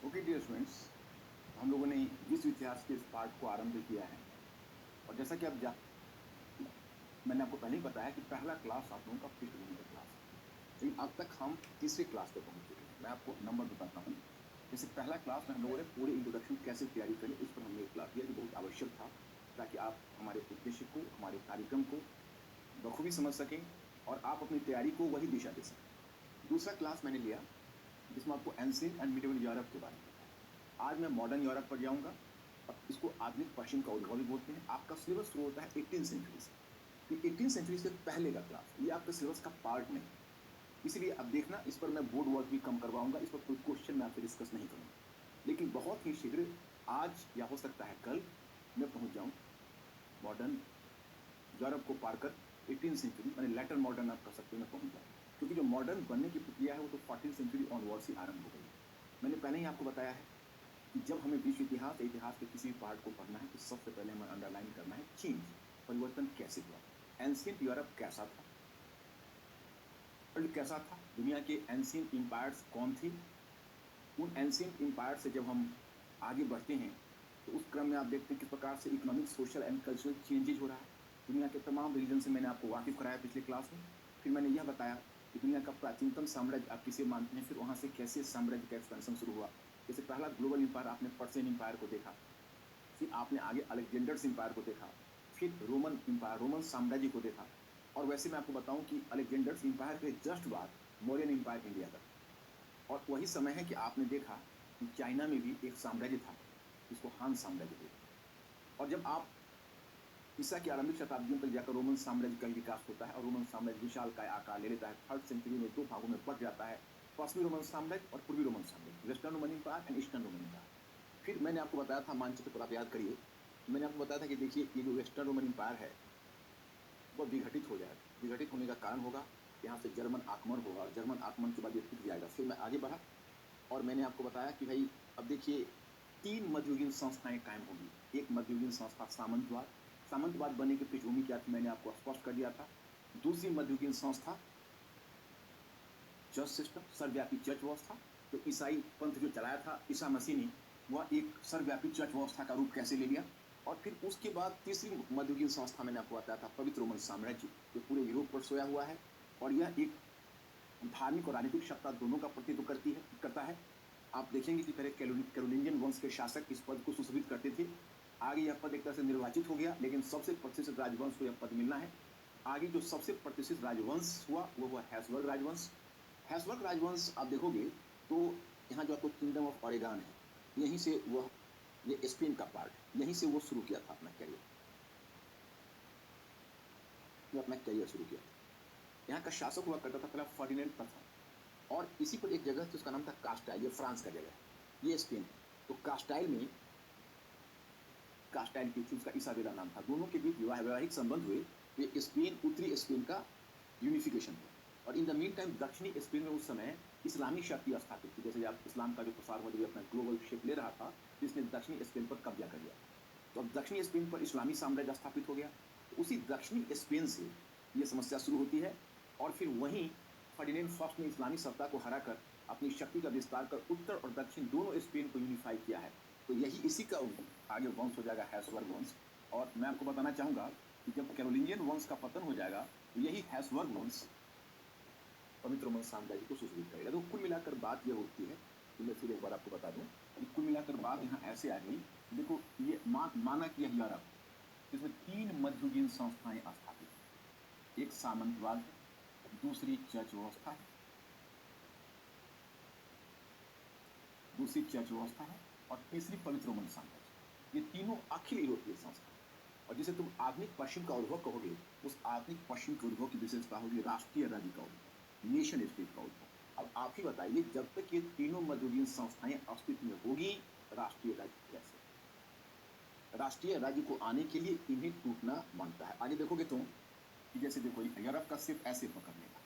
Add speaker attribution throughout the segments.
Speaker 1: Okay dear students, हम लोगों ने विश्व इतिहास के इस पार्ट को आरंभ किया है। और जैसा कि आप मैंने आपको पहले ही बताया कि पहला क्लास आप लोगों का पृष्ठभूमि का क्लास है, लेकिन अब तक हम तीसरे क्लास पे पहुंच चुके हैं। मैं आपको नंबर बताता हूँ। जैसे पहला क्लास में हम लोगों ने पूरे इंट्रोडक्शन कैसे तैयारी करें उस पर हमने एक क्लास दिया जो बहुत आवश्यक था, ताकि आप हमारे उद्देश्य को, हमारे कार्यक्रम को बखूबी समझ सकें और आप अपनी तैयारी को वही दिशा दे सकें। दूसरा क्लास मैंने लिया जिसमें आपको एंशिएंट एंड मिडिवल यूरोप के बारे में बताया। आज मैं मॉडर्न यूरोप पर जाऊंगा और इसको आधुनिक पश्चिम का उद्भव भी बोलते हैं। आपका सिलेबस शुरू होता है 18 सेंचुरी से। ये 18 सेंचुरी से पहले का क्लास है, ये आपके सिलेबस का पार्ट नहीं। इसलिए अब देखना, इस पर मैं बोर्ड वर्क भी कम करवाऊंगा, इस पर कोई क्वेश्चन मैं आपसे डिस्कस नहीं करूंगा। लेकिन बहुत ही शीघ्र, आज या हो सकता है कल, मैं पहुंच जाऊं मॉडर्न यूरोप को पार कर 18 सेंचुरी, मैंने लेटर मॉडर्न आप कह सकते हैं, मैं पहुंच जाऊं। क्योंकि जो मॉडर्न बनने की प्रक्रिया है वो तो 14 सेंचुरी ऑनवर्ड से आरंभ हो गई है। मैंने पहले ही आपको बताया है कि जब हमें विश्व इतिहास या इतिहास के किसी भी पार्ट को पढ़ना है तो सबसे पहले हमें अंडरलाइन करना है चेंज, परिवर्तन कैसे हुआ। एंशिएंट यूरोप कैसा था, वर्ल्ड कैसा था, दुनिया के एंशिएंट एम्पायर्स कौन थे। उन एंशिएंट एम्पायर से जब हम आगे बढ़ते हैं तो उस क्रम में आप देखते हैं किस प्रकार से economic, social and cultural changes हो रहा है। दुनिया के तमाम रीजन से मैंने आपको वाकिफ कराया पिछले क्लास में। फिर मैंने यह बताया कि दुनिया का प्राचीनतम साम्राज्य आप किसे मानते हैं, फिर वहां से कैसे साम्राज्य का एक्सपेंशन शुरू हुआ। जैसे पहला ग्लोबल एम्पायर आपने पर्शियन एम्पायर को देखा, फिर आपने आगे अलेक्जेंडर्स एम्पायर को देखा, फिर रोमन एम्पायर, रोमन साम्राज्य को देखा। और वैसे मैं आपको बताऊं कि अलेक्जेंडर्स एम्पायर के जस्ट बाद मौर्यन एम्पायर इंडिया का था। और वही समय है कि आपने देखा कि चाइना में भी एक साम्राज्य था जिसको हान साम्राज्य बोलते हैं। और जब आप ईसा की आरंभिक शताब्दियों तक जाकर रोमन साम्राज्य का विकास होता है और रोमन साम्राज्य विशाल का आकार ले लेता है। 3rd सेंचुरी में 2 भागों में बट जाता है, पश्चिमी रोमन साम्राज्य और पूर्वी रोमन साम्राज्य, western Roman empire and eastern Roman empire. फिर मैंने आपको बताया था, मानचित्र पर आप याद करिए, मैंने आपको बताया था कि देखिए ये जो वेस्टर्न रोमन एम्पायर है वह विघटित हो जाएगा। विघटित होने का कारण होगा यहाँ से जर्मन आक्रमण होगा और जर्मन आक्रमण के बाद ये टूट जाएगा। फिर मैं आगे बढ़ा और मैंने आपको बताया कि भाई अब देखिए 3 मध्ययुगीन संस्थाएं कायम होंगी। एक मध्ययुगीन संस्था सामंतवाद, सामंतवाद बनने की पृष्ठभूमि क्या थी मैंने आपको स्पष्ट कर दिया था। दूसरी मध्ययुगीन संस्था चर्च सिस्टम, सर्वव्यापी चर्च व्यवस्था, तो ईसाई पंथ जो चलाया था ईसा मसीह ने, वह एक सर्वव्यापी चर्च व्यवस्था का रूप कैसे ले लिया। और फिर उसके बाद तीसरी मध्ययुगीन संस्था मैंने आपको बताया था पवित्र रोमन साम्राज्य, जो पूरे यूरोप पर सोया हुआ है और यह एक धार्मिक और राजनीतिक सत्ता दोनों का प्रतिनिधित्व करता है। आप देखेंगे कि पहले कैरोलिंजियन वंश के शासक इस पद को सुशोभित करते थे। आगे यह पद एक तरह से निर्वाचित हो गया, लेकिन सबसे प्रतिष्ठित राजवंश को यह पद मिलना है। आगे जो सबसे प्रतिष्ठित राजवंश हुआ वो हुआ हैसबर्ग राजवंश। हैसबर्ग राजवंश आप देखोगे तो यहाँ जो आपको किंगडम ऑफ ओरेगन है, यहीं से वह, ये स्पेन का पार्ट है, यहीं से वो शुरू किया था अपना कैरियर, शुरू किया था। यहाँ का शासक हुआ करता था पहला फर्डिनेंड प्रथम। और इसी पर एक जगह थी, उसका नाम था कास्टाइल, ये फ्रांस का जगह है, ये स्पेन है। तो कास्टाइल में, कास्टाइल की थी, उसका इसाबेला नाम था। दोनों के बीच वैवाहिक संबंध हुए। ये स्पेन, उत्तरी स्पेन का यूनिफिकेशन हुआ। और इन द मीन टाइम दक्षिणी स्पेन में उस समय इस्लामी शक्ति स्थापित थी। जैसे आप इस्लाम का जो प्रसार हुआ, जो अपना ग्लोबल शेप ले रहा था, जिसने दक्षिणी स्पेन पर कब्जा कर लिया था। तो अब दक्षिणी स्पेन पर इस्लामी साम्राज्य स्थापित हो गया। तो उसी दक्षिणी स्पेन से ये समस्या शुरू होती है। और फिर वहीं फर्डिनेंड फर्स्ट ने इस्लामी सत्ता को हराकर अपनी शक्ति का विस्तार कर उत्तर और दक्षिण दोनों स्पेन को यूनिफाई किया है। तो यही इसी का आगे वंश हो जाएगा हैसबर्ग वंश। और मैं आपको बताना चाहूंगा कि जब कैरोलिंजियन वंश का पतन हो जाएगा तो यही हैसबर्ग वंश पवित्र रोमन साम्राज्य को सुशोभित करेगा। तो कुल मिलाकर बात यह होती है कि मैं फिर एक बार आपको बता दूं कि कुल मिलाकर बात यहाँ ऐसे आ गई। देखो ये माना कि यह यूरोप है जिसमें 3 मध्ययुगीन संस्थाएं स्थापित हैं। एक सामंतवाद है, दूसरी चर्च व्यवस्था है, और तीसरी पवित्र रोमन साम्राज्य। ये तीनों अखिल यूरोपीय संस्था है। और जिसे तुम आधुनिक पश्चिम का उद्भव कहोगे, उस आधुनिक पश्चिम के उद्भव की विशेषता होगी राष्ट्रीय राज्य का उद्भव, नेशन स्टेट का उद्भव। अब आप ही बताइए, जब तक ये तीनों मध्ययुगीन संस्थाएं अस्तित्व में होगी, राष्ट्रीय राज्य कैसे? राष्ट्रीय राज्य को आने के लिए इन्हें टूटना मांगता है। आगे देखोगे तो जैसे देखो यूरोप का सिर्फ ऐसे पकड़ लेगा,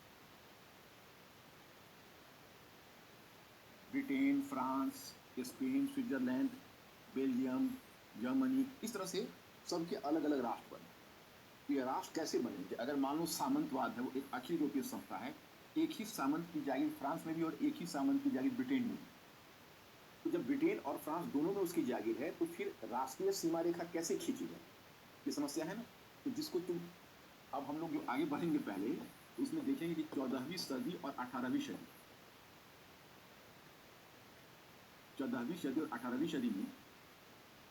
Speaker 1: Britain, France, Spain, Switzerland, Belgium, Germany, इस तरह से सबके अलग अलग राष्ट्र बने। तो ये राष्ट्र कैसे बनेंगे? अगर मान लो सामंतवाद है, वो एक अखिल यूरोपीय संस्था है, एक ही सामंत की जागीर फ्रांस में भी और एक ही सामंत की जागीर ब्रिटेन में भी। तो जब ब्रिटेन और फ्रांस दोनों में उसकी जागीर है, तो फिर राष्ट्रीय सीमा रेखा कैसे खींची जाए? ये समस्या है ना? तो जिसको तुम अब हम लोग जो आगे बढ़ेंगे पहले, तो उसमें देखेंगे कि 14वीं सदी और 18वीं सदी 14वीं सदी और 18वीं सदी में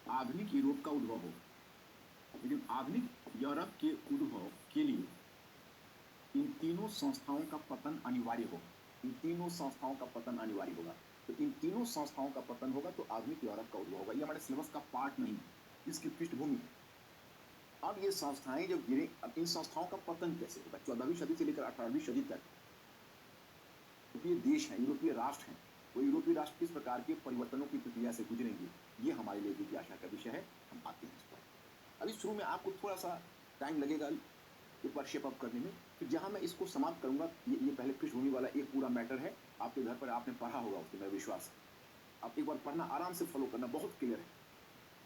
Speaker 1: आधुनिक यूरोप का उद्भव हो। लेकिन आधुनिक यूरोप के उद्भव के लिए इन तीनों संस्थाओं का पतन अनिवार्य होगा। इन तीनों संस्थाओं का पतन अनिवार्य होगा। तो इन तीनों संस्थाओं का पतन होगा तो आधुनिक यूरोप का उद्भव होगा। ये हमारे सिलेबस का पार्ट नहीं है, इसकी पृष्ठभूमि है। अब ये संस्थाएं जब गिरे, अब इन संस्थाओं का पतन कैसे होगा? 14वीं सदी से लेकर 18वीं सदी तक यूरोपीय देश हैं, यूरोपीय राष्ट्र हैं, वो यूरोपीय राष्ट्र किस प्रकार के परिवर्तनों की प्रक्रिया से गुजरेंगे, ये हमारे लिए जिज्ञासा का विषय है। हम आते हैं इस पर। अभी शुरू में आपको थोड़ा सा टाइम लगेगा ये पर शेप अप करने में, फिर जहां मैं इसको समाप्त करूंगा, ये पहले पृष्ठभूमि वाला एक पूरा मैटर है। आपके घर पर आपने पढ़ा होगा उसके, मेरा विश्वास है। आप एक बार पढ़ना, आराम से फॉलो करना, बहुत क्लियर है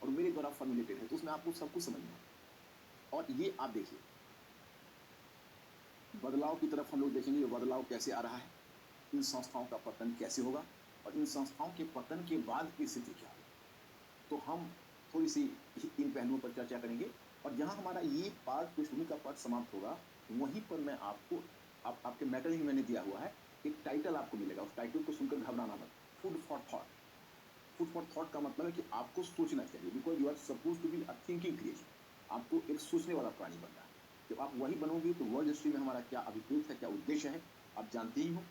Speaker 1: और मेरे द्वारा फॉर्मुलेटेड है, तो उसमें आपको सब कुछ समझना है। और ये आप देखिए, बदलाव की तरफ हम लोग देखेंगे, ये बदलाव कैसे आ रहा है, इन संस्थाओं का पतन कैसे होगा और इन संस्थाओं के पतन के बाद की स्थिति क्या होगी। तो हम थोड़ी सी इन पहलुओं पर चर्चा करेंगे और जहां हमारा ये पार्ट, पृष्ठभूमि का पार्ट समाप्त होगा, वहीं पर मैं आपको आपके मैटर ही मैंने दिया हुआ है, एक टाइटल आपको मिलेगा। उस टाइटल को सुनकर घबराना मत। Food for thought. Food for thought का मतलब है कि आपको सोचना चाहिए, because you are suppose to be a thinking creation. आपको एक सोचने वाला प्राणी बनना है। जब आप वही बनोगे तो वर्ल्ड हिस्ट्री में हमारा क्या अभिप्रेत है, क्या उद्देश्य है, आप जानते ही हो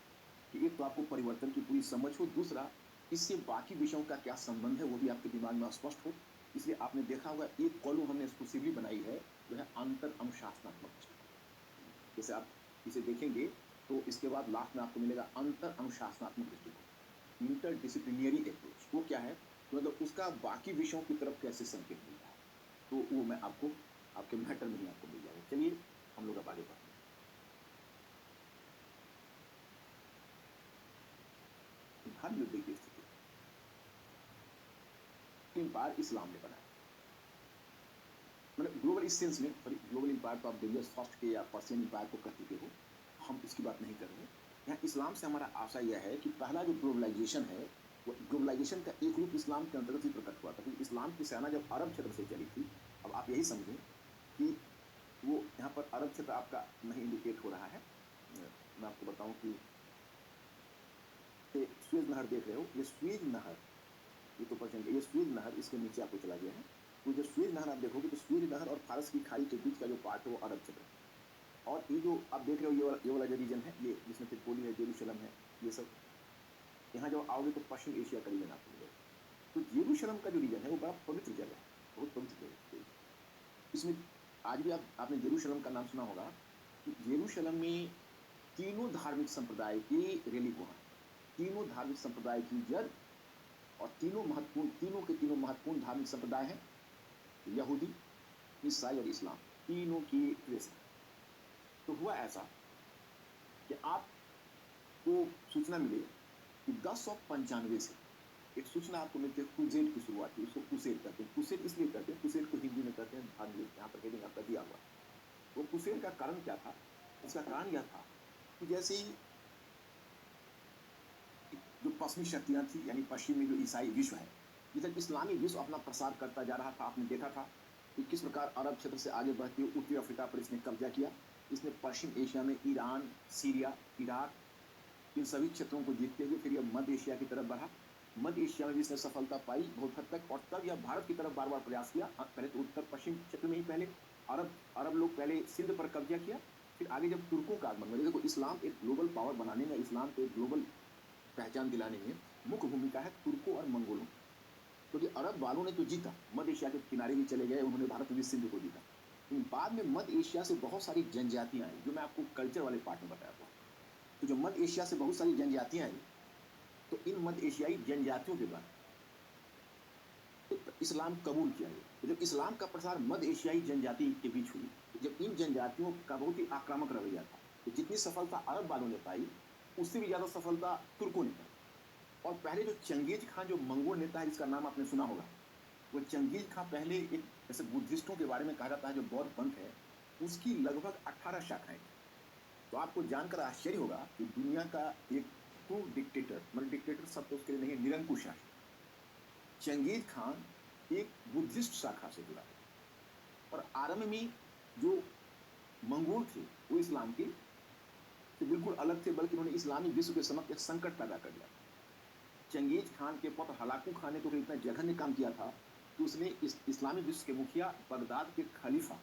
Speaker 1: कि एक तो आपको परिवर्तन की पूरी समझ हो, दूसरा इससे बाकी विषयों का क्या संबंध है वो भी आपके दिमाग में स्पष्ट हो। इसलिए आपने देखा होगा एक कॉलम हमने एक्सक्लूसिवली बनाई है, जो है अंतर अनुशासनात्मक दृष्टिकोण। जैसे आप इसे देखेंगे तो इसके बाद लास्ट में आपको मिलेगा अंतर अनुशासनात्मक दृष्टिकोण, इंटरडिसिप्लिनरी अप्रोच। वो क्या है, तो मतलब उसका बाकी विषयों की तरफ कैसे संकेत मिलता है, तो वो मैं आपको आपके मैटर में ही आपको मिल जाएगा। चलिए हम लोग अब आगे बढ़ते हैं। हर युद्ध की स्थिति एम्पायर इस्लाम ने बनाया, मतलब ग्लोबल इस सेंस में, सॉरी, ग्लोबल एम्पायर तो आप डेरियस फर्स्ट के या पर्शियन एम्पायर को कह चुके हो, हम इसकी बात नहीं कर रहे। यहाँ इस्लाम से हमारा आशा यह है कि पहला जो ग्लोबलाइजेशन है, वो ग्लोबलाइजेशन का एक रूप इस्लाम के अंतर्गत ही प्रकट हुआ था। क्योंकि इस्लाम की सेना जब अरब क्षेत्र से चली थी, अब आप यही समझें कि वो यहाँ पर अरब क्षेत्र आपका नहीं इंडिकेट हो रहा है। मैं आपको बताऊं कि स्वेज नहर देख रहे हो, ये स्वेज नहर, ये तो पर्शियन, ये स्वेज नहर इसके नीचे आपको चला गया है। तो जो स्वेज नहर आप देखोगे तो स्वेज नहर और फारस की खाड़ी के बीच का जो पार्ट है वो अरब क्षेत्र है। और ये जो आप देख रहे हो, ये वाला जो रीजन है, ये जिसमें त्रिपोली है, जेरूशलम है, ये सब, यहाँ जब आओगे तो पश्चिम एशिया का रीजन आपको मिलेगा। तो जेरूशलम का जो रीजन है वो बड़ा पवित्र जगह है, बहुत पवित्र जगह है। इसमें आज भी आपने जेरूशलम का नाम सुना होगा कि जेरूशलम में तीनों धार्मिक संप्रदाय की रेली वहां, तीनों धार्मिक संप्रदाय की जड़, और तीनों के तीनों महत्वपूर्ण धार्मिक संप्रदाय हैं, यहूदी, ईसाई और इस्लाम, तीनों की ट्रेस है। तो हुआ ऐसा कि आपको सूचना मिली कि 1095 से एक सूचना आपको मिलती है, क्रूसेड की शुरुआत हुई। उसको क्रूसेड कहते हैं। क्रूसेड इसलिए कहते हैं, क्रूसेड को हिंदी में कहते हैं धार्मिक, यहाँ पर हेडिंग आपका दिया हुआ। वो क्रूसेड का कारण क्या था? इसका कारण यह था कि जैसे ही जो पश्चिमी शक्तियां थी, यानी पश्चिम में जो ईसाई विश्व है, ये जब इस्लामी विश्व अपना प्रसार करता जा रहा था, आपने देखा था कि किस प्रकार अरब क्षेत्र से आगे बढ़ते हुए उत्तरी अफ्रीका पर इसने कब्जा किया। इसने पश्चिम एशिया में ईरान, सीरिया, इराक, इन सभी क्षेत्रों को जीतते हुए फिर यह मध्य एशिया की तरफ बढ़ा। मध्य एशिया में भी इसने सफलता पाई बहुत हद तक, और तब यह भारत की तरफ बार बार प्रयास किया। पहले तो उत्तर पश्चिम क्षेत्र में ही पहले अरब लोग पहले सिंध पर कब्जा किया, फिर आगे जब तुर्कों का आगमन हुआ। देखो, इस्लाम एक ग्लोबल पावर बनाने में, इस्लाम को एक ग्लोबल पहचान दिलाने में मुख्य भूमिका है तुर्कों और मंगोलों, क्योंकि अरब वालों ने तो जीता, मध्य एशिया के किनारे भी चले गए, उन्होंने भारत में भी सिंध को जीता। बाद में मध्य एशिया से बहुत सारी जनजातियां आई, जो मैं आपको कल्चर वाले पार्ट में बताया था। तो जो मध्य एशिया से बहुत सारी जनजातियां आई, तो इन मध्य एशियाई जनजातियों के द्वारा तो इस्लाम कबूल किया गया। तो जब इस्लाम का प्रसार मध्य एशियाई जनजाति के बीच हुई, तो जब इन जनजातियों का बहुत ही आक्रामक रवैया था, तो जितनी सफलता अरब वालों ने पाई, उससे भी ज्यादा सफलता तुर्कों ने पाई। और पहले जो चंगेज खान, जो मंगोल नेता है जिसका नाम आपने सुना होगा, वो चंगेज खान पहले एक, जैसे बुद्धिस्टों के बारे में कहा जाता है जो बौद्ध पंथ है, उसकी लगभग 18 शाखाएं थी। तो आपको जानकर आश्चर्य होगा कि दुनिया का एक ट्रू डिक्टेटर, मतलब डिक्टेटर शब्द तो उसके लिए नहीं है, निरंकुश शासक, चंगेज खान एक बुद्धिस्ट शाखा से जुड़ा और आरंभ में जो मंगोल थे वो इस्लाम के से बिल्कुल अलग थे, बल्कि उन्होंने इस्लामी विश्व के समक्ष एक संकट पैदा कर दिया। चंगेज खान के पुत्र हलाकू खान ने तो इतना जघन्य काम किया था कि उसने इस्लामी विश्व के मुखिया बगदाद के खलीफा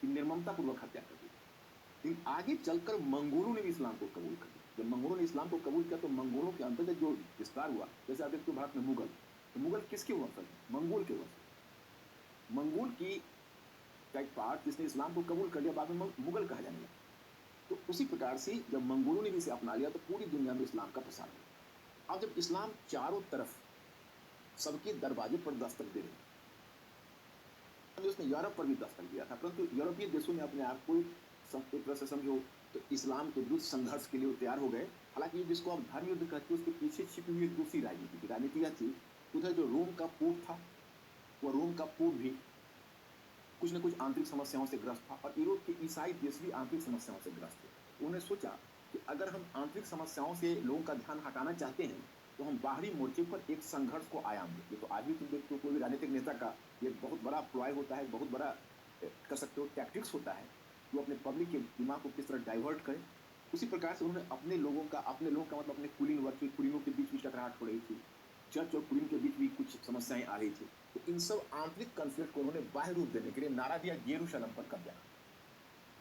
Speaker 1: की निर्ममतापूर्वक हत्या कर दी। लेकिन आगे चलकर मंगोलों ने भी इस्लाम को कबूल कर लिया। जब मंगोलों ने इस्लाम को कबूल किया तो मंगोलों के अंतर्गत जो विस्तार हुआ, जैसे आप देखते हो भारत में मुगल, तो मुगल किसके वंशज? मंगोल के वंशज। मंगोल की का एक पार्ट जिसने इस्लाम को कबूल कर लिया, बाद में मुगल कहा जाने लगा। तो उसी प्रकार से जब मंगोलों ने भी इसे अपना लिया तो पूरी दुनिया में इस्लाम का प्रसार हुआ। अब जब इस्लाम चारों तरफ सबके दरवाजे पर दस्तक दे रहे, उसने यूरोप पर भी दस्तक दिया था, परंतु यूरोपीय देशों ने अपने आप को एक तरह से समझो तो इस्लाम के विरुद्ध संघर्ष के लिए तैयार हो गए। हालांकि जिसको आप धर्म युद्ध कहते हो उसके पीछे छिपी हुई दूसरी राजनीति यह थी, उधर जो रोम का पोप था, वो रोम का पोप भी कुछ न कुछ आंतरिक समस्याओं से ग्रस्त था और यूरोप के ईसाई देश भी आंतरिक समस्याओं से ग्रस्त थे। उन्होंने सोचा कि अगर हम आंतरिक समस्याओं से लोगों का ध्यान हटाना चाहते हैं तो हम बाहरी मोर्चे पर एक संघर्ष को आयाम दें। तो आज भी तुम देखते हो कोई भी राजनीतिक नेता का ये बहुत बड़ा प्लॉय होता है, बहुत बड़ा कर सकते हो टैक्टिक्स होता है, वो अपने पब्लिक के दिमाग को किस तरह डाइवर्ट करे। उसी प्रकार से उन्होंने अपने लोगों का मतलब अपने कुलीन वर्ग के कुलीनों के बीच भी टकराहट हो रही थी, चर्च और कुलीन के बीच भी कुछ समस्याएं आ रही थी। तो इन सब आंतरिक कॉन्फ्लिक्ट को उन्होंने बाह्य रूप देने के लिए नारा दिया यरूशलेम पर कब्जा।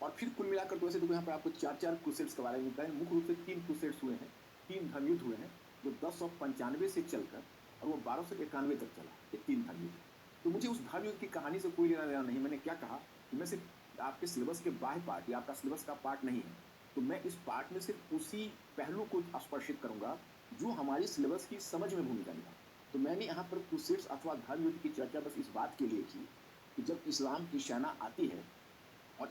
Speaker 1: और फिर कुल मिलाकर तो वैसे देखो यहाँ पर आपको 4 क्रूसेड्स के बारे में बताएं। मुख्य रूप से 3 क्रूसेड्स हुए हैं, 3 धर्मयुद्ध हुए हैं जो 1095 से चलकर और वो 1291 तक चला, ये 3 धर्मयुद्ध। तो मुझे उस धर्मयुद्ध की कहानी से कोई लेना देना नहीं। मैंने क्या कहा कि मैं सिर्फ आपके सिलेबस के बाह्य पार्ट या आपका सिलेबस का पार्ट नहीं है, तो मैं इस पार्ट में सिर्फ उसी पहलू को स्पर्शित करूंगा जो हमारी सिलेबस की समझ में भूमिका निभा। तो मैंने यहाँ पर क्रूसेड्स अथवा धर्मयुद्ध की चर्चा बस इस बात के लिए की कि जब इस्लाम की सेना आती है और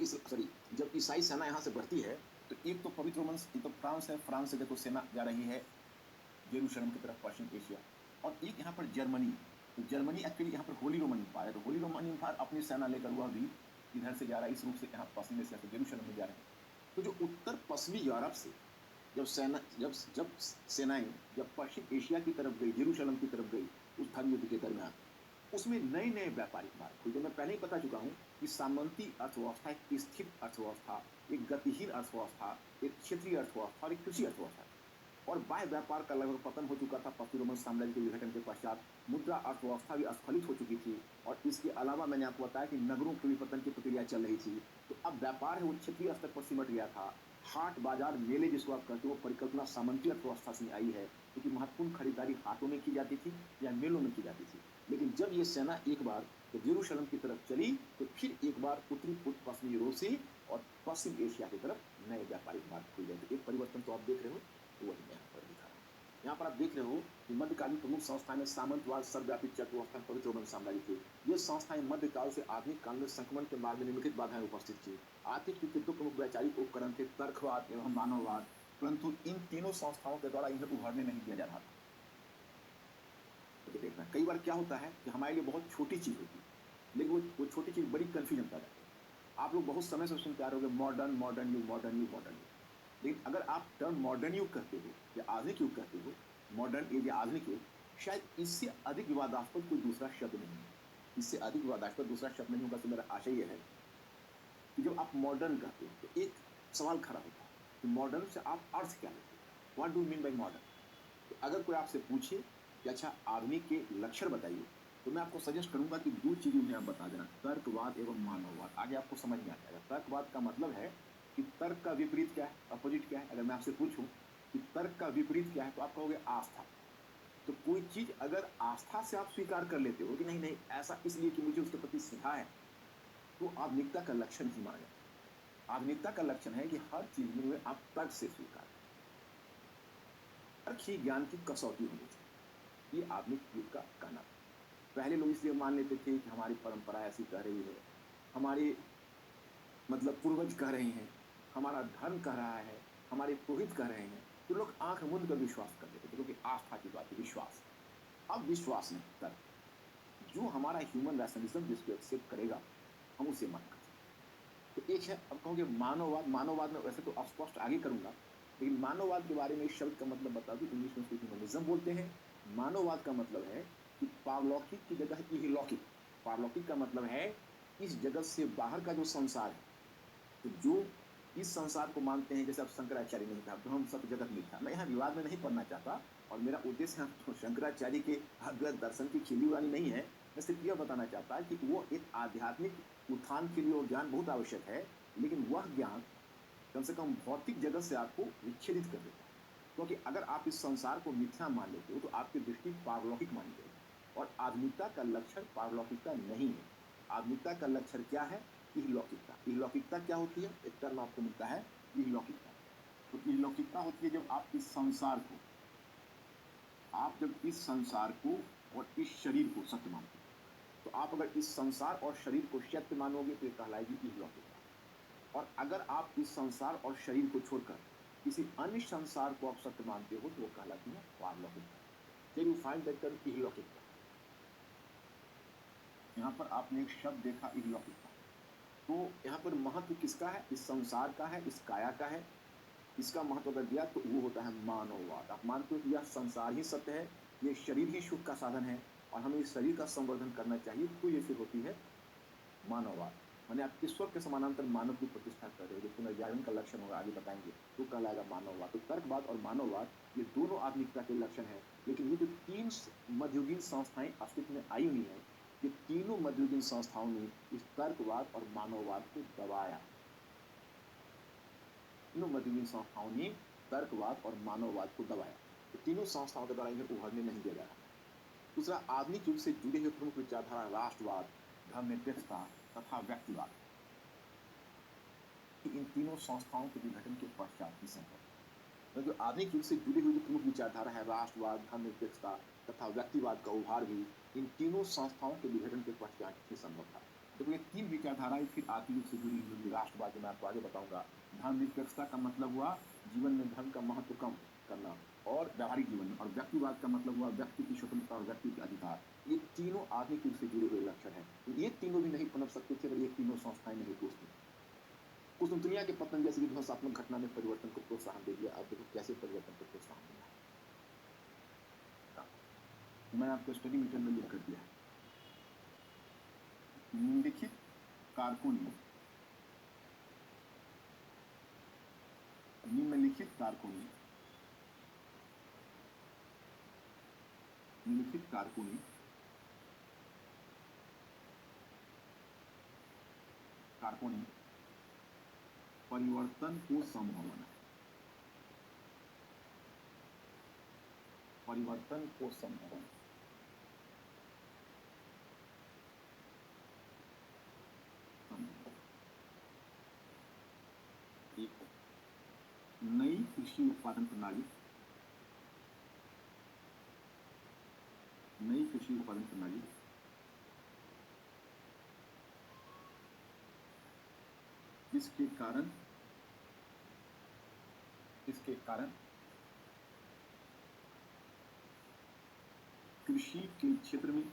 Speaker 1: जब ईसाई सेना यहाँ से बढ़ती है तो एक तो पवित्र रोमन, एक तो फ्रांस है, फ्रांस से देखो सेना जा रही है यरूशलेम की तरफ, पश्चिम एशिया, और एक यहाँ पर जर्मनी। तो जर्मनी एक्चुअली यहाँ पर होली रोमन एम्पायर है, तो होली रोमन एम्पायर अपनी सेना लेकर वह भी इधर से जा रहा है, इस रूप से यहाँ पश्चिम एशिया से यरूशलेम में जा रहे हैं। तो जो उत्तर पश्चिमी यूरोप से जब सेनाएं जब पश्चिम एशिया की तरफ गई, यरूशलेम की तरफ गई उस धर्म युद्ध के दरमियान, उसमें नए नए व्यापारिक मार्ग खुले। जो मैं पहले ही बता चुका हूँ कि सामंती अर्थव्यवस्था एक स्थिर अर्थव्यवस्था, एक गतिहीन अर्थव्यवस्था, एक क्षेत्रीय अर्थव्यवस्था और एक कृषि अर्थव्यवस्था, और बाह्य व्यापार का लगभग पतन हो चुका था पश्चिमी रोमन साम्राज्य के विघटन के पश्चात। मुद्रा अर्थव्यवस्था भी अस्खलित हो चुकी थी और इसके अलावा मैंने आपको बताया कि नगरों के विपतन की प्रक्रिया चल रही थी। तो अब व्यापार है वो क्षेत्रीय स्तर पर सिमट गया था। हाट बाजार मेले जिसको आप कहते हो, परिकल्पना सामंती अर्थव्यवस्था से आई है, क्योंकि महत्वपूर्ण खरीदारी हाटों में की जाती थी या मेलों में की जाती थी। लेकिन जब ये सेना एक बार जब यरूशलेम की तरफ चली तो फिर एक बार उत्तरी पश्चिमी यूरोप से और पश्चिम एशिया की तरफ नए व्यापारिक मार्ग खुल गए। तो एक परिवर्तन तो आप देख रहे हो, वही मैं यहाँ पर दिखा रहा हूँ। यहाँ पर आप देख रहे हो कि मध्यकालीन प्रमुख संस्थाएं सामंतवाद, सर्वव्यापी चक्रव्यवस्था, पवित्र रोमन साम्राज्य थी। ये संस्थाएं मध्यकाल से आधुनिक काल में संक्रमण के मार्ग में निम्नलिखित बाधाएं उपस्थित थी। आर्थिक युग के 2 प्रमुख वैचारिक उपकरण थे, तर्कवाद एवं मानववाद, परंतु इन तीनों संस्थाओं के द्वारा इन्हें उभरने नहीं दिया जा रहा था। तो देखना कई बार क्या होता है कि हमारे लिए बहुत छोटी चीज होती है, लेकिन वो छोटी चीज बड़ी कंफ्यूजन पैदा करती है। आप लोग बहुत समय से सुनते आ रहे हो मॉडर्न मॉडर्न युग, मॉडर्न युग, मॉडर्न युग। लेकिन अगर आप टर्म मॉडर्न युग कहते हो या आधुनिक युग कहते हो, मॉडर्न युग या आधुनिक युग, शायद इससे अधिक विवादास्पद कोई दूसरा शब्द नहीं है। इससे अधिक विवादास्पद दूसरा शब्द नहीं होगा। तो मेरा आशय यह है कि जब आप मॉडर्न कहते हो तो एक सवाल खड़ा होता है कि मॉडर्न से आप अर्थ क्या लेते हो, what do mean by modern. तो अगर कोई आपसे पूछे कि अच्छा आधुनिक के लक्षण बताइए, तो मैं आपको सजेस्ट करूंगा कि 2 चीजें उन्हें आप बता देना, तर्कवाद एवं मानववाद। आगे आपको समझ में आ जाएगा। तर्कवाद का मतलब है कि तर्क का विपरीत क्या है, अपोजिट क्या है। अगर मैं आपसे पूछूं कि तर्क का विपरीत क्या है तो आप कहोगे आस्था। तो कोई चीज अगर आस्था से आप स्वीकार कर लेते हो कि नहीं नहीं ऐसा इसलिए कि मुझे उसके प्रति श्रद्धा है, तो आधुनिकता का लक्षण ही माना जाता है। आधुनिकता का लक्षण है कि हर चीज में आप तर्क से स्वीकार करें। तर्क ही ज्ञान की कसौटी होनी चाहिए, ये आधुनिक युग का कहना है। पहले लोग इसलिए मान लेते थे कि हमारी परंपरा ऐसी कह रही है, हमारे मतलब पूर्वज कह रहे हैं, हमारा धर्म कह रहा है, हमारे पुरोहित कह रहे हैं, तो लोग आंख मूंद कर विश्वास कर लेते थे, क्योंकि आस्था की बात है, विश्वास। अब विश्वास नहीं, तर्क। जो हमारा ह्यूमन रैशनलिज्म जिसको एक्सेप्ट करेगा हम उसे मान कर। तो एक है, अब कहोगे मानववाद। मानववाद में वैसे तो अस्पष्ट आगे करूंगा, लेकिन मानववाद के बारे में इस शब्द का मतलब बता दूं। इंग्लिश में उसको ह्यूमनिज्म बोलते हैं। मानववाद का मतलब है कि पारलौकिक की जगह इहलौकिक। पारलौकिक का मतलब है इस जगत से बाहर का जो संसार है। तो जो इस संसार को मानते हैं, जैसे अब शंकराचार्य ने कहा ब्रह्म सत्य जगत मिथ्या। मैं यहाँ विवाद में नहीं पढ़ना चाहता और मेरा उद्देश्य यहाँ तो शंकराचार्य के अद्वैत दर्शन की खिल्ली उड़ानी नहीं है। मैं सिर्फ यह बताना चाहता कि वो एक आध्यात्मिक उत्थान के लिए वो ज्ञान बहुत आवश्यक है, लेकिन वह ज्ञान कम से कम भौतिक जगत से आपको विच्छेदित कर देता है। क्योंकि अगर आप इस संसार को मिथ्या मान लेते हो तो आपकी दृष्टि पारलौकिक मानी जाएगी, और आधुनिकता का लक्षण पारलौकिकता नहीं है। आधुनिकता का लक्षण क्या है? इहलौकिकता। इहलौकिकता क्या होती है? एक टर्म आपको मिलता है इहलौकिकता। तो इहलौकिकता होती है जब आप जब इस संसार को और इस शरीर को सत्य मानते हो। तो आप अगर इस संसार और शरीर को सत्य मानोगे तो ये कहलाएगी इहलौकिकता। और अगर आप इस संसार और शरीर को छोड़कर किसी अन्य संसार को आप सत्य मानते हो तो वो कहलाती है पारलौकिकता। Then you find that term इहलौकिकता। यहाँ पर आपने एक शब्द देखा इहलौकिकता। तो यहाँ पर महत्व किसका है? इस संसार का है, इस काया का है। इसका महत्व अगर दिया तो वो होता है मानववाद। आप मानते हो कि यह संसार ही सत्य है, ये शरीर ही सुख का साधन है और हमें इस शरीर का संवर्धन करना चाहिए, तो ये फिर होती है मानववाद। माने आप ईश्वर के समानांतर मानव की प्रतिष्ठा कर रहे हो, जो पुनर्जागरण का लक्षण होगा, आगे बताएंगे, तो कहलाएगा मानववाद। तो तर्कवाद और मानववाद ये दोनों आधुनिकता के लक्षण हैं। लेकिन ये जो तीन मध्ययुगीन संस्थाएं अस्तित्व में आई हुई हैं, ये तीनों मध्ययुगीन संस्थाओं ने इस तर्कवाद और मानववाद को दबाया। तीनों मध्ययुगीन संस्थाओं ने तर्कवाद और मानववाद को दबाया। तो तीनों संस्थाओं के द्वारा इन्हें उभरने नहीं दिया जा रहा। दूसरा, आधुनिक युग से जुड़े हुए प्रमुख विचारधारा राष्ट्रवाद, धर्मनिरपेक्षता तथा व्यक्तिवाद। इन तीनों संस्थाओं के विघटन के पश्चात ही संभव। तो जो आधुनिक युग से जुड़ी हुई जो प्रमुख विचारधारा है राष्ट्रवाद, धर्मनिरपेक्षता तथा व्यक्तिवाद का उभार भी इन तीनों संस्थाओं के विघटन के पश्चात ही संभव था। तो ये तीन विचारधाराएं फिर आधुनिक युग से जुड़ी हुई। राष्ट्रवाद जो मैं आपको आगे बताऊंगा, धर्मनिरपेक्षता का मतलब हुआ जीवन में धर्म का महत्व कम करना और व्यावहारिक जीवन में, और व्यक्तिवाद का मतलब हुआ व्यक्ति की स्वतंत्रता और व्यक्ति के अधिकार। ये तीनों आधुनिक युग से जुड़े हुए लक्षण हैं। ये तीनों भी नहीं पनप सकते थे अगर ये तीनों संस्थाएं नहीं टूटती। कुस्तुंतनिया के पतन जैसी ध्वंसात्मक घटना में परिवर्तन को प्रोत्साहन दे दिया। अब देखो कैसे परिवर्तन को प्रोत्साहन दिया। मैंने आपको स्टडी मीटर में लिख कर दिया है। निम्नलिखित कारकों ने निम्नलिखित कारकों ने परिवर्तन को संभव बनाया। परिवर्तन को संभव बनाया। एक नई कृषि उत्पादन प्रणाली, इसके कारण कृषि के क्षेत्र में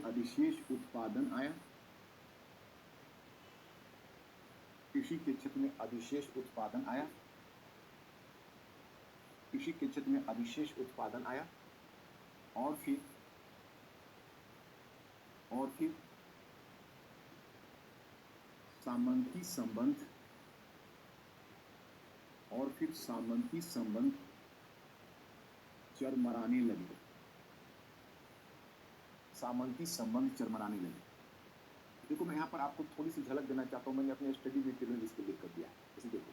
Speaker 1: अधिशेष उत्पादन आया। कृषि के क्षेत्र में अधिशेष उत्पादन आया और फिर सामंती संबंध चरमराने लगे। देखो मैं यहाँ पर आपको थोड़ी सी झलक देना चाहता हूँ। मैंने अपने स्टडी मटेरियल इसको लिख कर दिया है। जैसे देखो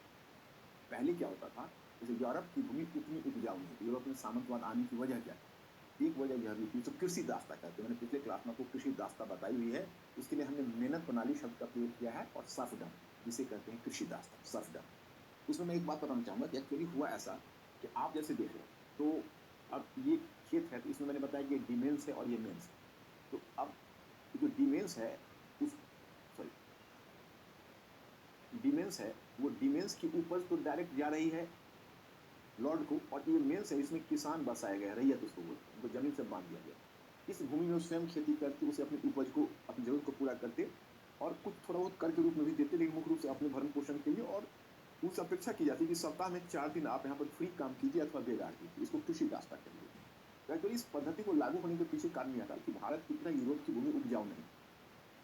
Speaker 1: पहले क्या होता था, जैसे यूरोप की भूमि उतनी उपजाऊ नहीं थी। यूरोप में सामंतवाद आने की वजह क्या है? एक वजह यह भी थी तो कृषि दास्ता कहते हैं। मैंने पिछले क्लास में आपको कृषि दास्ता बताई हुई है। इसके लिए हमने मेहनत प्रणाली शब्द का प्रयोग किया है और सर्फडम, जिसे कहते हैं कृषि दास्ता, सर्फडम। उसमें मैं एक बात बताना चाहूँगा कि एक्चुअली हुआ ऐसा कि आप जैसे देख रहे हो, तो अब ये खेत है, तो इसमें मैंने बताया कि डिमेंस है और ये मेंस है। तो अब जो डिमेंस है वो डिमेंस की उपज तो डायरेक्ट जा रही है लॉर्ड को, और ये मेंस है, इसमें किसान बसाया गया, रैयत उसको बोलते हैं, जमीन से बांध दिया गया। इस भूमि में स्वयं खेती करके उसे अपनी उपज को, अपनी जरूरत को पूरा करते और कुछ थोड़ा बहुत कर के रूप में भी देते, लेकिन मुख्य रूप से अपने भरण पोषण के लिए। और उनसे अपेक्षा की जाती है कि सप्ताह में 4 दिन आप यहाँ पर फ्री काम कीजिए अथवा बेगार कीजिए, इसको कृषि दास्ता करिए। तो इस पद्धति को लागू होने के पीछे कारण यह था कि भारत की तरह यूरोप की भूमि उपजाऊ नहीं,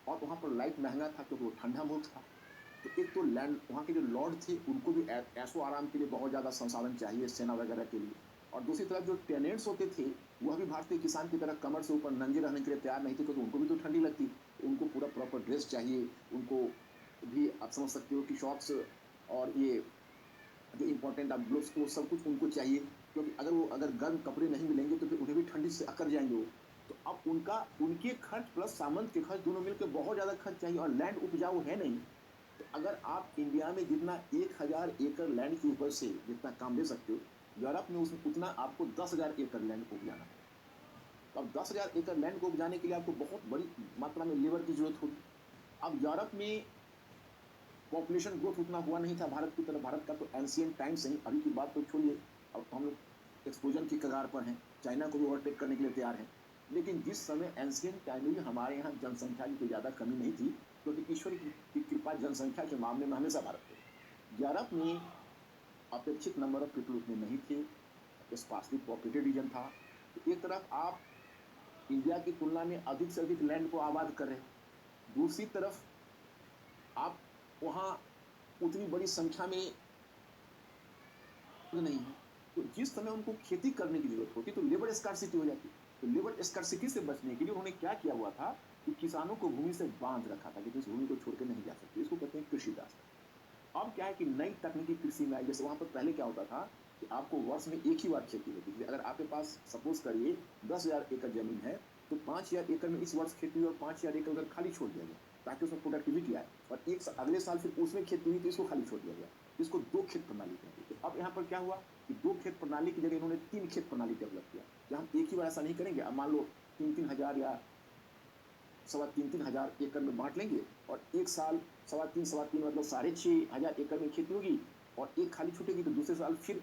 Speaker 1: और वहाँ पर लाइफ महंगा था क्योंकि वो ठंडा मुल्क था। तो एक तो लैंड, वहाँ के जो लॉर्ड थे उनको भी ऐशो आराम के लिए बहुत ज़्यादा संसाधन चाहिए सेना वगैरह के लिए, और दूसरी तरफ जो टेनेंट्स होते थे वह भी भारतीय किसान की तरह कमर से ऊपर नंगे रहने के लिए तैयार नहीं थे, क्योंकि उनको भी तो ठंडी लगती, तो उनको पूरा प्रॉपर ड्रेस चाहिए। उनको भी आप समझ सकते हो कि शॉर्ट्स और ये जो इम्पोर्टेंट आप ग्लोव्स, वो सब कुछ उनको चाहिए, क्योंकि अगर गर्म कपड़े नहीं मिलेंगे तो फिर उन्हें भी ठंडी से अकड़ जाएंगे वो। तो अब उनके खर्च प्लस सामंत के खर्च दोनों मिलकर बहुत ज़्यादा खर्च चाहिए, और लैंड उपजाऊ है नहीं। तो अगर आप इंडिया में जितना 1000 एकड़ लैंड के ऊपर से जितना काम ले सकते हो, यूरोप में उतना आपको 10,000 एकड़ लैंड को उपजाना पड़ेगा। तो अब 10,000 एकड़ लैंड को उपजाने के लिए आपको बहुत बड़ी मात्रा में लेबर की जरूरत होगी। अब यूरोप में पॉपुलेशन ग्रोथ उतना हुआ नहीं था भारत की तरह। भारत का तो एंशिएंट टाइम से ही, अभी की बात तो छोड़िए, अब तो हम लोग एक्सप्लोजन की कगार पर हैं, चाइना को भी ओवरटेक करने के लिए तैयार हैं। लेकिन जिस समय एंशिएंट टाइम में हमारे यहाँ जनसंख्या की कोई ज़्यादा कमी नहीं थी, क्योंकि ईश्वर की कृपा जनसंख्या के मामले में हमेशा भारत थे। यूरोप में अपेक्षित नंबर ऑफ पीपल उतने नहीं थे, स्पार्सली पॉपुलेटेड रीजन था। तो एक तरफ आप इंडिया की तुलना में अधिक से अधिक लैंड को आबाद कर रहे हो, दूसरी तरफ आप वहाँ उतनी बड़ी संख्या में नहीं है। तो जिस समय उनको खेती करने की जरूरत होती तो लेबर स्कार्सिटी हो जाती। तो लेबर स्कार्सिटी से बचने के लिए उन्होंने क्या किया हुआ था कि किसानों को भूमि से बांध रखा था कि इस भूमि को छोड़ के नहीं जा सकते। इसको कहते हैं कृषि दास्ता। अब क्या है कि नई तकनीकी कृषि में आई। जैसे वहां पर पहले क्या होता था कि आपको वर्ष में एक ही बार खेती होती थी। अगर आपके पास सपोज करिए 10,000 एकड़ जमीन है, तो 5,000 एकड़ में इस वर्ष खेती हुई और 5,000 एकड़ उधर खाली छोड़ दिया गया, ताकि उसमें प्रोडक्टिविटी आए। और अगले साल फिर उसमें खेती हुई तो इसको खाली छोड़ दिया गया। इसको दो खेत प्रणाली कहते हैं। तो अब यहाँ पर क्या हुआ कि दो खेत प्रणाली की जगह इन्होंने 3 खेत प्रणाली डेवलप किया, कि हम एक ही बार ऐसा नहीं करेंगे। अब मान लो 3-3 हजार या 3,500 3,500 एकड़ में बांट लेंगे, और एक साल 3.5 मतलब 6,500 एकड़ में खेती होगी, और एक खाली छूटेगी, तो दूसरे साल फिर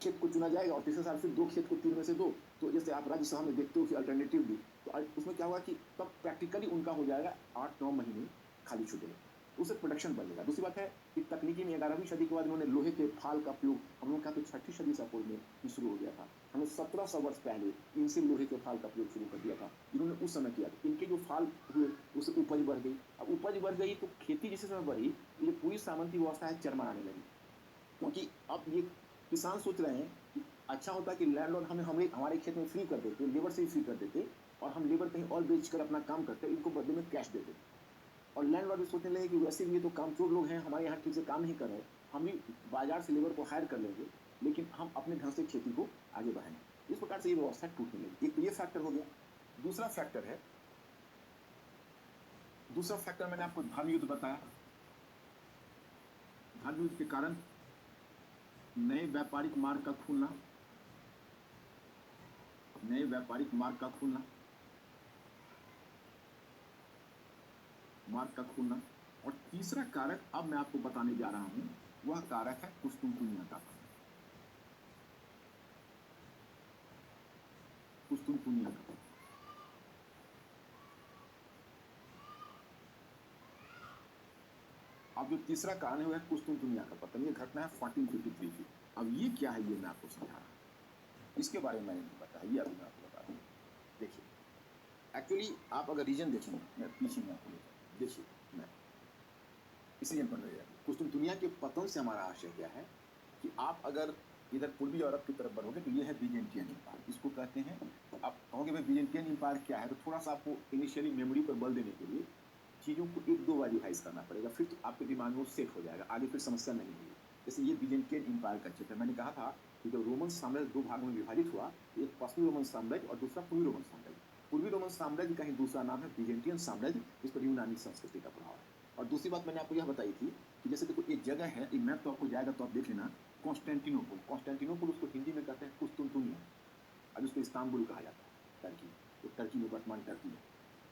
Speaker 1: खेत को चुना जाएगा, और तीसरे साल फिर 2 खेत को 3 में से 2। तो जैसे आप राज्यसभा में देखते हो कि अल्टरनेटिव दी, तो उसमें क्या होगा कि तब प्रैक्टिकली उनका हो जाएगा 8-9 महीने खाली छूटेगा, उससे प्रोडक्शन बढ़ेगा। दूसरी बात है कि तकनीकी में 11वीं सदी के बाद इन्होंने लोहे के फाल का प्रयोग, हम लोग का तो 6ठी सदी से पूर्व में शुरू हो गया था। हमने 1700 वर्ष पहले इनसे लोहे के फाल का प्रयोग शुरू कर दिया था। इन्होंने उस समय किया था। इनके जो फाल हुए उससे उपज बढ़ गई। अब उपज बढ़ गई तो खेती जिस समय बढ़ी, ये पूरी सामंती व्यवस्था है चरमराने लगी। क्योंकि अब ये किसान सोच रहे हैं कि अच्छा होता कि लैंडलॉर्ड हमारे खेत में फ्री कर देते, लेबर से ही फ्री कर देते, और हम लेबर कहीं और बेचकर अपना काम करते, इनको बदले में कैश देते। और लैंडलॉर्ड भी सोचने लगे कि वैसे भी ये तो कामचोर लोग हैं, हमारे यहाँ ठीक से काम नहीं कर रहे, हम भी बाजार से लेबर को हायर कर लेंगे, लेकिन हम अपने ढंग से खेती को आगे बढ़ाएंगे। इस प्रकार से ये व्यवस्था टूटने लगी। एक तो ये फैक्टर हो गया। दूसरा फैक्टर है, दूसरा फैक्टर मैंने आपको धर्म युद्ध बताया। धर्म युद्ध के कारण नए व्यापारिक मार्ग का खुलना, नए व्यापारिक मार्ग का खुलना, मार्ग का खुलना। और तीसरा कारक अब मैं आपको बताने जा रहा हूं, वह कारक है कुस्तुनतुनिया का पतन। कुस्तुनतुनिया का पतन। अब जो तीसरा कारण है वह कुस्तुनतुनिया का पतन। ये घटना है 1453 की। अब ये क्या है ये मैं आपको समझा रहा हूं। इसके बारे में मैंने नहीं बताया, ये अभी मैं आपको बता रहा हूं। देखिए, एक्चुअली आप अगर रीजन देखेंगे, मैं पीछे में आपको देखिए, मैं इसी रीजन पर रहेगा। कुस्तुनतुनिया के पतन से हमारा आशय क्या है कि आप अगर इधर पूर्वी यूरोप की तरफ बढ़ोगे तो ये है बीजेंटियन एम्पायर। इसको कहते हैं, आप कहोगे भाई बीजेंटियन एम्पायर क्या है, तो थोड़ा सा आपको इनिशियली मेमोरी पर बल देने के लिए चीज़ों को 1-2 बार रिवाइज करना पड़ेगा, फिर तो आपके दिमाग में वो सेट हो जाएगा, आगे फिर समस्या नहीं होगी। जैसे ये बीजेंटियन एम्पायर का क्षेत्र, मैंने कहा था कि जब रोमन साम्राज्य 2 भागों में विभाजित हुआ, एक पश्चिमी रोमन साम्राज्य और दूसरा पूर्वी रोमन साम्राज्य। पूर्वी रोमन साम्राज्य का ही दूसरा नाम है बीजेंटियन साम्राज्य, इस पर यूनानी संस्कृति का प्रभाव है। और दूसरी बात मैंने आपको यह बताई थी कि जैसे देखो एक जगह है, एक मैप तो आपको जाएगा तो आप देख लेना, कॉन्स्टेंटिनोपल। कॉन्स्टेंटिनोपल उसको हिंदी में कहते हैं कुस्तुनतुनिया, अब इसको इस्तांबुल कहा जाता है, टर्की, तो टर्की में, वर्तमान टर्की में।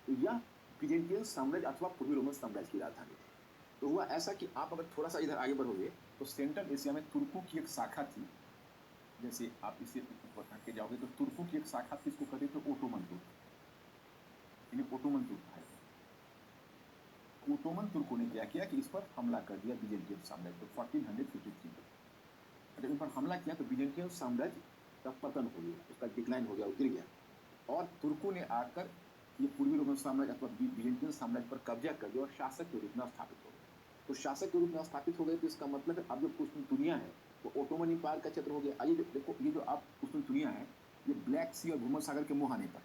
Speaker 1: तो यह बीजेंटियन साम्राज्य अथवा पूर्वी रोमन साम्राज्य की राजधानी थी। तो हुआ ऐसा कि आप अगर थोड़ा सा इधर आगे बढ़ोगे तो सेंट्रल एशिया में तुर्कों की एक शाखा थी। जैसे आप इसे ऊपर हट के जाओगे तो तुर्कों की एक शाखा थी, इसको कहते थे ओटोमन तुर्क, इन्हें ओटोमन तुर्क कहा जाता है। ओटोमन तुर्कों ने क्या किया कि इस पर हमला कर दिया बिजेंटियन साम्राज्य पर 1453 में। जब इन पर हमला किया तो बिजेंटियन साम्राज्य का पतन हो गया, उसका डिक्लाइन हो गया, वो गिर गया। और तुर्कों ने आकर ये पूर्वी रोमन साम्राज्य अथवा बिजेंटियन साम्राज्य पर कब्जा कर दिया और शासक के रूप में स्थापित हो गए। तो शासक के रूप में स्थापित हो गए तो इसका मतलब है अब जो कुस्तुनतुनिया है वो ओटोमन एम्पायर का क्षेत्र हो गया। आइए देखो, ये जो आप कुस्तुनतुनिया है ये ब्लैक सी और भूमध्य सागर के मुहाने पर।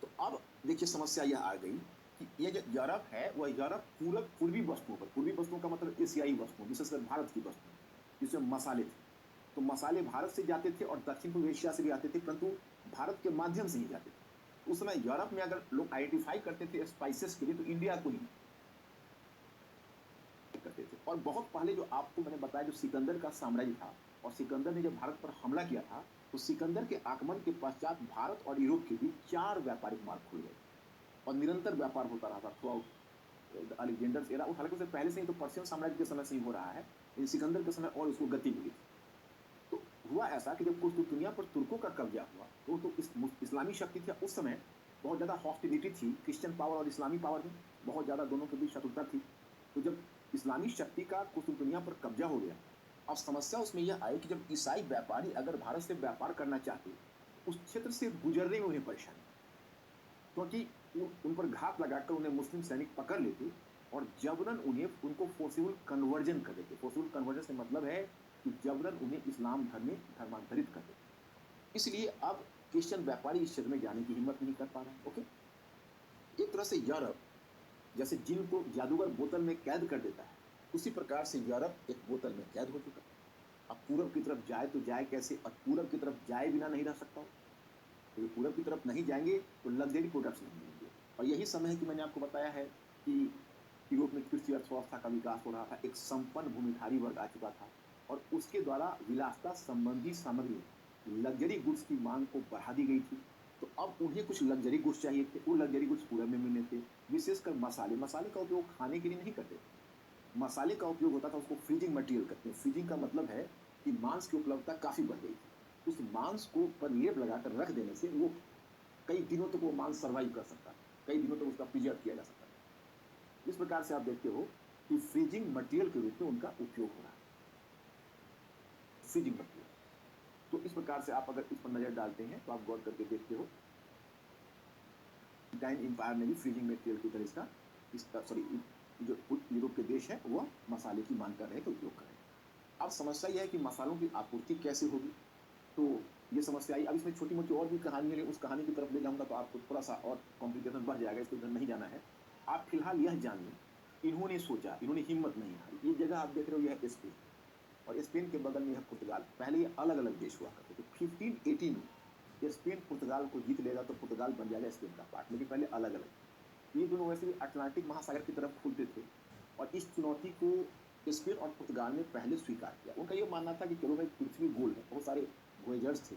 Speaker 1: तो अब देखिए समस्या यह आ गई कि ये जो यूरोप है वह यूरोप पूर्वी वस्तुओं पर, पूर्वी वस्तुओं का मतलब एशियाई वस्तुओं, विशेषकर भारत की वस्तुएं, जिसमें मसाले थे। तो मसाले भारत से जाते थे और दक्षिण पूर्व एशिया से भी आते थे, परंतु भारत के माध्यम से ही जाते थे। उस समय यूरोप में अगर लोग आइडेंटिफाई करते थे स्पाइसेस के लिए तो इंडिया को ही करते थे। और बहुत पहले जो आपको मैंने बताया जो सिकंदर का साम्राज्य था, और सिकंदर ने जब भारत पर हमला किया था तो सिकंदर के आगमन के पश्चात भारत और यूरोप के बीच 4 व्यापारिक मार्ग खुल गए और निरंतर व्यापार होता रहा था थ्रू अलेक्जेंडर एरा। हालांकि उससे पहले से ही तो पर्शियन साम्राज्य के समय से ही हो रहा है, लेकिन सिकंदर के समय और उसको गति मिली। तो हुआ ऐसा कि जब कुस्तुनतुनिया पर तुर्कों का कब्जा हुआ तो इस्लामी शक्ति थी उस समय, बहुत ज़्यादा हॉस्टिलिटी थी क्रिश्चियन पावर और इस्लामी पावर में, बहुत ज़्यादा दोनों के बीच शत्रुता थी। तो जब इस्लामी शक्ति का कुस्तुनतुनिया पर कब्जा हो गया, अब समस्या उसमें यह आई कि जब ईसाई व्यापारी अगर भारत से व्यापार करना चाहते उस क्षेत्र से गुजरने में उन्हें परेशानी, क्योंकि उन पर घात लगाकर उन्हें मुस्लिम सैनिक पकड़ लेते और जबरन उनको फोर्सिबल कन्वर्जन कर देते। फोर्सिबल कन्वर्जन से मतलब है कि जबरन उन्हें इस्लाम धर्म में धर्मांतरित कर देते। इसलिए अब क्रिश्चियन व्यापारी इस क्षेत्र में जाने की हिम्मत नहीं कर पा रहे हैं। ओके, एक तरह से यूरोप जैसे जिन को जादूगर बोतल में कैद कर देता है, उसी प्रकार से यूरोप एक बोतल में कैद हो चुका है। अब पूरब की तरफ जाए तो जाए कैसे, और पूरब की तरफ जाए बिना नहीं रह सकता। तो पूरब की तरफ नहीं जाएंगे तो लग्जरी प्रोडक्ट्स नहीं मिलेंगे। और यही समय है कि मैंने आपको बताया है कि यूरोप में कृषि अर्थव्यवस्था का विकास हो रहा था, एक संपन्न भूमिधारी वर्ग आ चुका था और उसके द्वारा विलासता संबंधी सामग्री, लग्जरी गुड्स की मांग को बढ़ा दी गई थी। तो अब उन्हें कुछ लग्जरी गुड्स चाहिए थे, वो लग्जरी गुड्स पूरब में मिलने थे। विशेषकर मसाले का उपयोग खाने के लिए नहीं करते थे, मसाले का उपयोग होता था, उसको फ्रीजिंग मटेरियल कहते हैं। फ्रीजिंग का मतलब है कि मांस की उपलब्धता काफ़ी बढ़ गई थी। उस मांस को पर लेप लगाकर रख देने से वो कई दिनों तक वो मांस सर्वाइव कर सकता है, कई दिनों तक उसका प्रिजर्व किया जा सकता है। इस प्रकार से आप देखते हो कि फ्रीजिंग मटेरियल के रूप में उनका उपयोग हो रहा है, फ्रीजिंग मटेरियल। तो इस प्रकार से आप अगर इस पर नजर डालते हैं तो आप गौर करके देखते हो टाइम एम्पायर ने भी फ्रीजिंग मटेरियल की तरह इसका जो यूरोप के देश है वह मसाले की मांग कर रहे हैं तो उपयोग कर रहे हैं। अब समस्या यह है कि मसालों की आपूर्ति कैसे होगी, तो ये समस्या आई। अब इसमें छोटी मोटी और भी कहानी है, उस कहानी की तरफ ले जाऊंगा तो आपको थोड़ा सा और कॉम्प्लिकेशन बढ़ जाएगा, इसको इधर नहीं जाना है। आप फिलहाल यह जानिए इन्होंने सोचा, इन्होंने हिम्मत नहीं हारी। ये जगह आप देख रहे हो यह स्पेन, और स्पेन के बगल में यह पुर्तगाल। पहले ये अलग अलग देश हुआ करते थे। 1580 में स्पेन पुर्तगाल को जीत लेगा तो पुर्तगाल बन जाएगा स्पेन का पार्ट, लेकिन पहले अलग अलग। ये दोनों वैसे भी अटलांटिक महासागर की तरफ खुलते थे और इस चुनौती को स्पेन और पुर्तगाल ने पहले स्वीकार किया। उनका ये मानना था कि चलो भाई पृथ्वी गोल है, बहुत सारे वॉयेजर्स थे,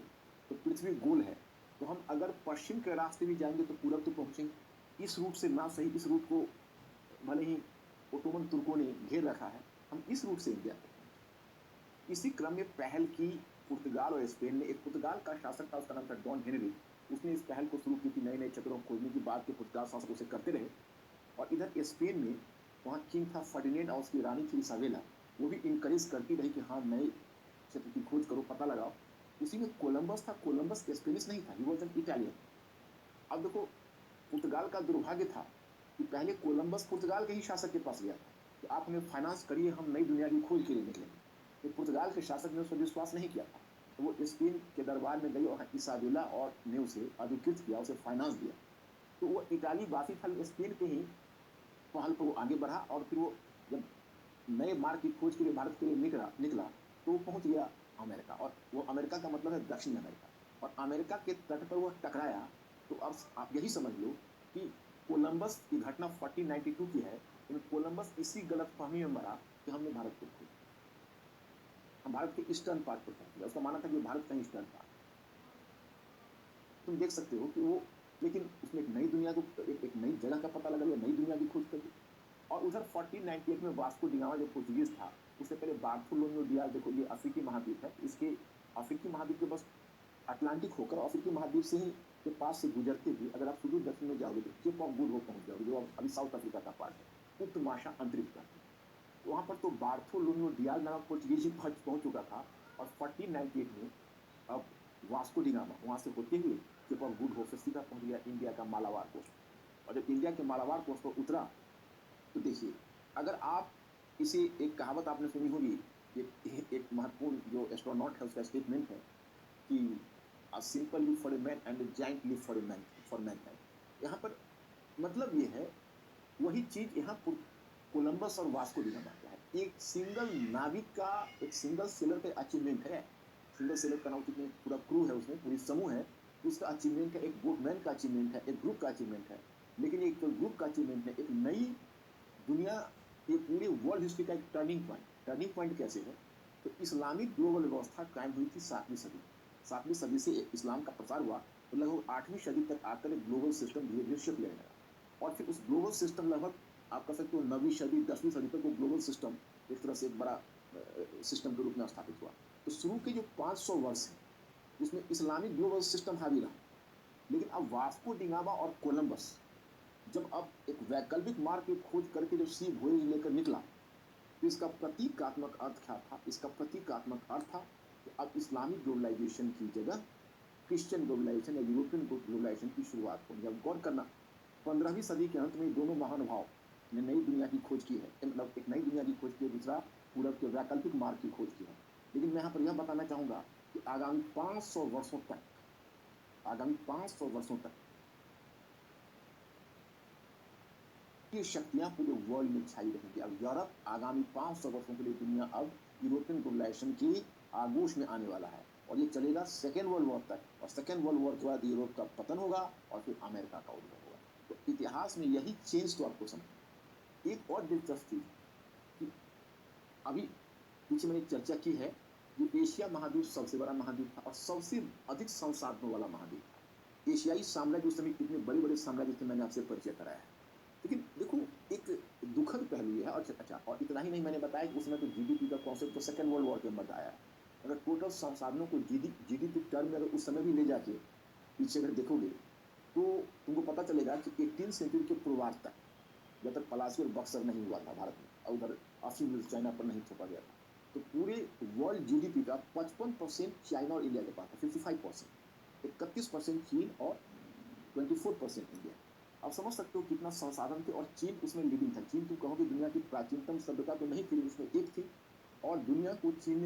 Speaker 1: तो पृथ्वी गोल है तो हम अगर पश्चिम के रास्ते भी जाएंगे तो पूरब तो पहुंचेंगे। इस रूट से ना सही, इस रूट को भले ही ओटोमन तुर्कों ने घेर रखा है, हम इस रूट से इंडिया तक पहुंचे। इसी क्रम में पहल की पुर्तगाल और स्पेन ने। एक पुर्तगाल का शासक था, उसका नाम था डॉन हेनरी, उसने इस पहल को शुरू की थी। नए नए क्षेत्रों को खोजने की बात के पुर्तगाल शासक उसे करते रहे। और इधर स्पेन में वहाँ किंग था फर्डिनेंड और उसकी रानी थी इसाबेला, वो भी इनकरेज करती रही कि हाँ नए क्षेत्र की खोज करो, पता लगाओ। उसी में कोलंबस था। कोलंबस स्पेनिश नहीं था, ही वॉज एन इटालियन। अब देखो पुर्तगाल का दुर्भाग्य था कि पहले कोलंबस पुर्तगाल के ही शासक के पास गया था कि आप हमें फाइनेंस करिए, हम नई दुनिया की खोज के लिए निकलेंगे। तो पुर्तगाल के शासक ने उस पर विश्वास नहीं किया था, तो वो स्पेन के दरबार में गई और इसाबेला और ने उसे अधिकृत किया, उसे फाइनेंस दिया। तो वो इटाली वासी था, स्पेन के ही पहल पर वो आगे बढ़ा और फिर वो जब नए मार्ग की खोज के लिए भारत के लिए निकला तो वो पहुंच गया अमेरिका। और वो अमेरिका का मतलब है दक्षिण अमेरिका, और अमेरिका के तट पर वो टकराया। तो अब आप यही समझ लो कि कोलंबस की घटना 1492 की है, लेकिन कोलंबस इसी गलतफहमी में मरा कि हमने भारत को खोजा, हम भारत के ईस्टर्न पार्ट पर पहुंच गया। उसका मानना था कि भारत का ईस्टर्न पार्ट। तुम देख सकते हो कि वो, लेकिन उसने एक नई दुनिया को, एक नई जगह का पता लगा लिया, नई दुनिया की खोज कर दी। और उधर 1498 में वास्को डिगामा जो पोर्चुगीज था, उससे पहले बार्थोलोमेओ डियाज, देखो ये अफ्रीकी महाद्वीप है, इसके अफ्रीकी महाद्वीप के बस अटलांटिक होकर अफ्रीकी महाद्वीप से ही के पास से गुजरते हुए अगर आप सुदूर दक्षिण में जाओगे तो केप ऑफ गुड होप पहुंच जाओगे, जो अभी साउथ अफ्रीका का पार्ट है। उत्तमाशा अंतरिक्ष करती है। तो वहाँ पर तो बार्थोलोम्यू डियाज नामक पोर्चुगीज ही पहुँच चुका था और 1498 में अब वास्को डी गामा वहाँ से होते हुए केप ऑफ गुड होप से सीधा पहुँच गया इंडिया का मालाबार कोस्ट पर। और जब इंडिया के मालाबार कोस्ट पर उतरा तो देखिए, अगर आप इसे एक कहावत आपने सुनी होगी, एक महत्वपूर्ण जो एस्ट्रोनॉट है उसका स्टेटमेंट है कि a simple leaf for a man and a giant leaf for Mankind. यहाँ पर मतलब ये है, वही चीज़ यहाँ पर कोलंबस और वास्को डी गामा का है। एक सिंगल नाविक का, एक सिंगल सेलर का अचीवमेंट है। सिंगल सेलर का नाम कितने पूरा क्रू है उसमें, पूरी समूह है, तो उसका अचीवमेंट है, एक बोटमैन का अचीवमेंट है, एक ग्रुप का अचीवमेंट है। लेकिन एक जो ग्रुप का अचीवमेंट है, एक नई दुनिया, ये पूरी वर्ल्ड हिस्ट्री का एक टर्निंग पॉइंट कैसे है? तो इस्लामिक ग्लोबल व्यवस्था कायम हुई थी 7वीं सदी। 7वीं सदी से इस्लाम का प्रसार हुआ तो लगभग 8वीं सदी तक आकर एक ग्लोबल सिस्टम धीरे धीरे शेप लेने लगा। और फिर उस ग्लोबल सिस्टम लगभग आप कह सकते हो 9वीं सदी 10वीं सदी तक वो ग्लोबल सिस्टम एक तरह से एक बड़ा सिस्टम के रूप में स्थापित हुआ। तो शुरू के जो 500 वर्ष हैं उसमें इस्लामिक ग्लोबल सिस्टम हावी रहा। लेकिन अब वास्को डिगामा और कोलंबस जब अब एक वैकल्पिक मार्ग की खोज करके जब सी वोयेज लेकर निकला, तो इसका प्रतीकात्मक अर्थ क्या था? इसका प्रतीकात्मक अर्थ था कि अब इस्लामिक ग्लोबलाइजेशन की जगह क्रिश्चियन ग्लोबलाइजेशन या यूरोपियन ग्लोबलाइजेशन की शुरुआत होगी। अब गौर करना, 15वीं सदी के अंत में दोनों महानुभाव ने नई दुनिया की खोज की है, मतलब एक नई दुनिया की खोज की है, दूसरा पूरब के वैकल्पिक मार्ग की खोज की है। लेकिन मैं यहाँ पर यह बताना चाहूंगा कि आगामी 500 वर्षों तक ये शक्तियां पूरे वर्ल्ड में छाई रहेंगी। अब यूरोप आगामी 500 वर्षों के लिए दुनिया अब यूरोपियन ग्लोबलाइजेशन की आगोश में आने वाला है और ये चलेगा सेकेंड वर्ल्ड वॉर तक। और सेकेंड वर्ल्ड वॉर के बाद यूरोप का पतन होगा और फिर अमेरिका का उद्भव होगा। तो इतिहास में यही चेंज तो आपको समझना। एक और दिलचस्प चीज कि अभी पीछे मैंने चर्चा की है, जो एशिया महाद्वीप सबसे बड़ा महाद्वीप था और सबसे अधिक संसाधनों वाला महाद्वीप था। एशियाई साम्राज्य उस समय कितने बड़े बड़े साम्राज्य थे मैंने आपसे परिचय कराया है। लेकिन देखो, एक दुखद पहलू है। और अच्छा, और इतना ही नहीं, मैंने बताया कि उस समय तो जीडीपी का कॉन्सेप्ट तो सेकेंड वर्ल्ड वॉर के अंदर आया है। अगर टोटल संसाधनों को जीडीपी टर्म में अगर उस समय भी ले जाके पीछे अगर देखोगे तो तुमको पता चलेगा कि 18वीं सदी के पूर्वार्ध तक, जब तक पलासी और बक्सर नहीं हुआ था भारत में और उधर अफीम चाइना पर नहीं थोपा गया था, तो पूरे वर्ल्ड जीडीपी का 55% चाइना और इंडिया के पास था, 55%, 31% चीन और 24% इंडिया। आप समझ सकते हो कितना संसाधन थे और चीन उसमें लीडिंग था। चीन तुम कहोगे दुनिया की प्राचीनतम सभ्यता तो नहीं थी, उसमें एक थी और दुनिया को चीन ने